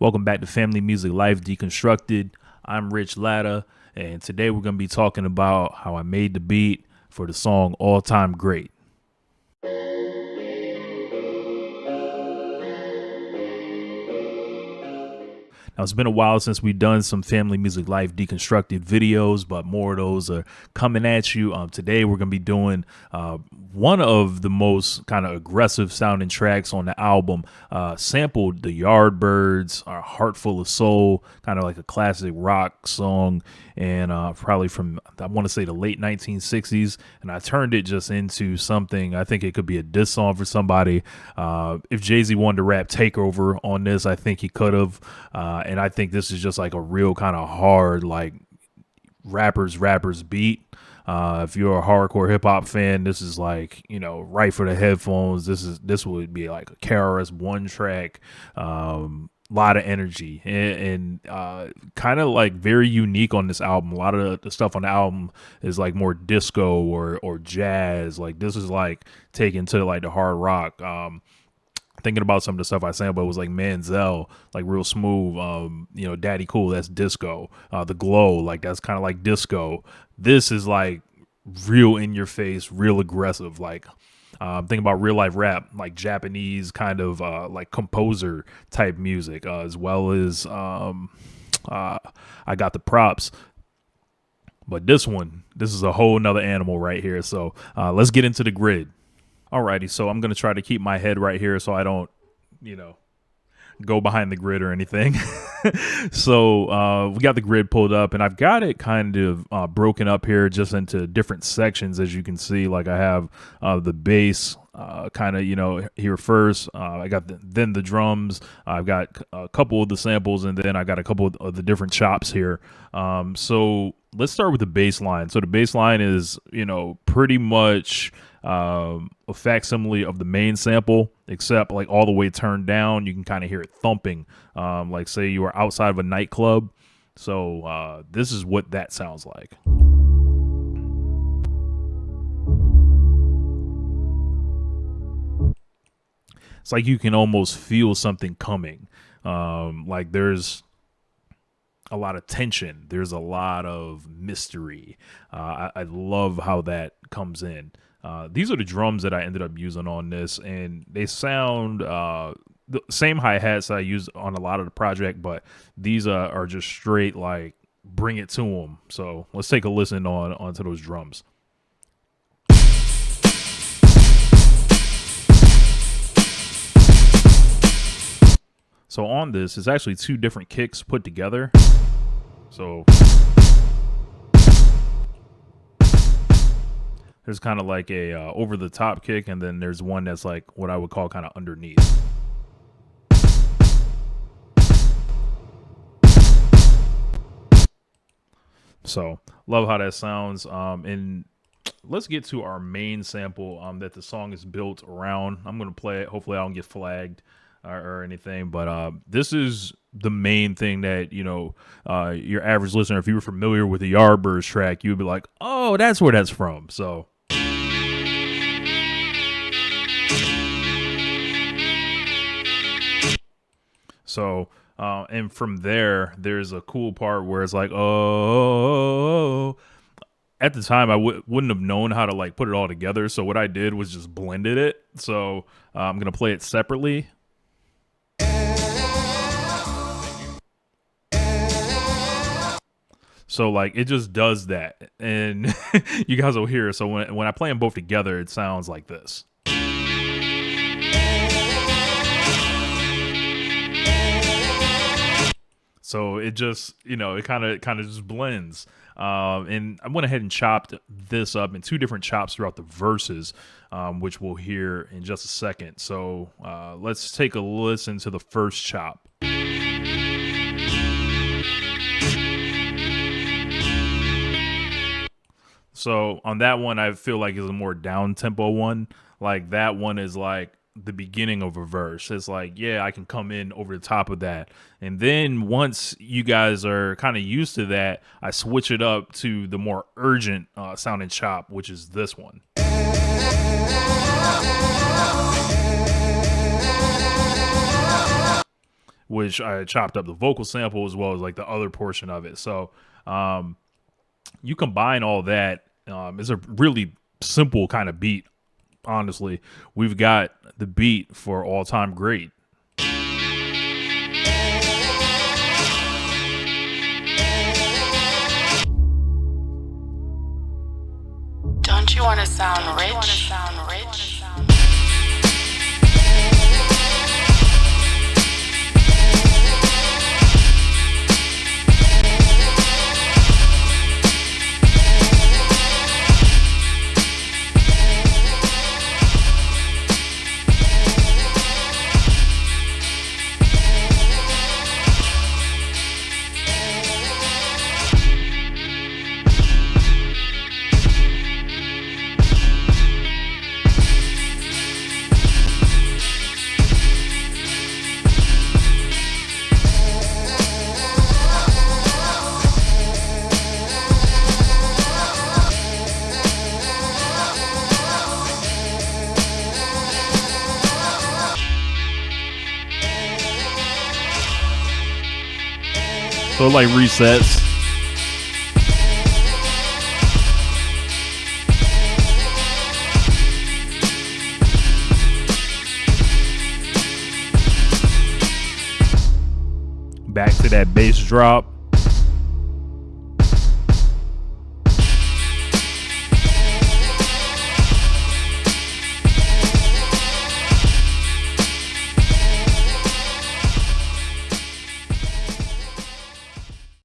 Welcome back to Family Music Life Deconstructed. I'm Rich Latta, and today we're going to be talking about how I made the beat for the song All Time Great. Now, it's been a while since we've done some Family Music Life Deconstructed videos, but more of those are coming at you. Today, we're going to be doing one of the most kind of aggressive sounding tracks on the album, sampled the Yardbirds, Heart Full of Soul, kind of like a classic rock song, and probably from, I want to say, the late 1960s. And I turned it just into something, I think it could be a diss song for somebody. If Jay-Z wanted to rap Takeover on this, I think he could have. And I think this is just like a real kind of hard, like rappers beat. If you're a hardcore hip hop fan, this is like, you know, right for the headphones. This would be like a KRS-One track. Lot of energy and kind of like very unique on this album. A lot of the stuff on the album is like more disco or jazz. Like this is like taken to like the hard rock. Thinking about some of the stuff I sang, but it was like Manziel, like real smooth. You know, Daddy Cool, that's disco. The Glow, like that's kind of like disco. This is like real in your face, real aggressive. Like thinking about real life rap, like Japanese kind of like composer type music, as well as I Got the Props. But this is a whole nother animal right here. So let's get into the grid. Alrighty, so I'm going to try to keep my head right here so I don't, you know, go behind the grid or anything. So we got the grid pulled up, and I've got it kind of broken up here just into different sections, as you can see. Like I have the bass kind of, you know, here first. I got then the drums. I've got a couple of the samples, and then I got a couple of the different chops here. So let's start with the bass line. So the bass line is, you know, pretty much a facsimile of the main sample, except like all the way turned down. You can kind of hear it thumping, like say you were outside of a nightclub. So this is what that sounds like. It's like you can almost feel something coming. Like there's a lot of tension. There's a lot of mystery. I love how that comes in. These are the drums that I ended up using on this, and they sound the same hi-hats I use on a lot of the project, but these are just straight like bring it to them. So let's take a listen onto those drums. So on this, it's actually two different kicks put together. So there's kind of like a over the top kick, and then there's one that's like what I would call kind of underneath. So love how that sounds. And let's get to our main sample that the song is built around. I'm gonna play it. Hopefully I don't get flagged or anything, but this is the main thing that, you know, your average listener, if you were familiar with the Yardbirds track, you'd be like, oh, that's where that's from. So and from there, there's a cool part where it's like, oh, at the time I wouldn't have known how to like put it all together. So what I did was just blended it. So I'm going to play it separately. So like it just does that, and you guys will hear it. So when I play them both together, it sounds like this. So it just, you know, it kind of just blends. And I went ahead and chopped this up in two different chops throughout the verses, which we'll hear in just a second. So let's take a listen to the first chop. So on that one, I feel like is a more down tempo one. Like that one is like the beginning of a verse. It's like, yeah, I can come in over the top of that. And then once you guys are kind of used to that, I switch it up to the more urgent sounding chop, which is this one. which I chopped up the vocal sample as well as like the other portion of it. So you combine all that. It's a really simple kind of beat. Honestly, we've got the beat for All Time Great. Don't you want to sound rich? So it like resets. Back to that bass drop.